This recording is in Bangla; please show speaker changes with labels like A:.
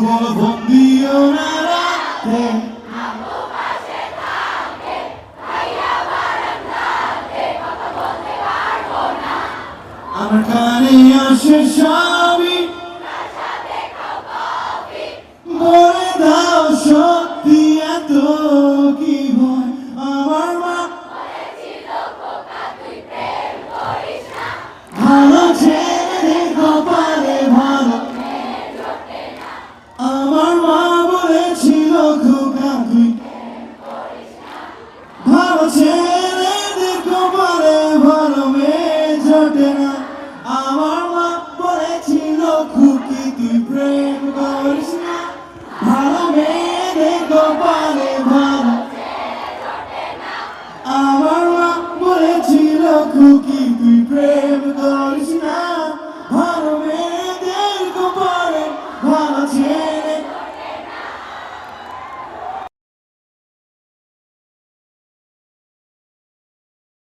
A: বলো ফোন দিও না রাতে, আমার কানে আসে সবই, বলে দাও সত্যি এত কি হয়। আমার মা ভালো ছেলে কপালে ভালো, আমার মা বলেছিল খোকা তুই ভালো ছেলেদের কপালে ভালো মেয়ে জোটে না। আমার মা বলেছিল খুকি তুই প্রেম করিস না, ভালো মেয়েদের কপালে ভালো। আমার মা বলেছিল খুকি তুই প্রেম করিস না, ভালো মেয়েদের কপালে ভালো ছেলে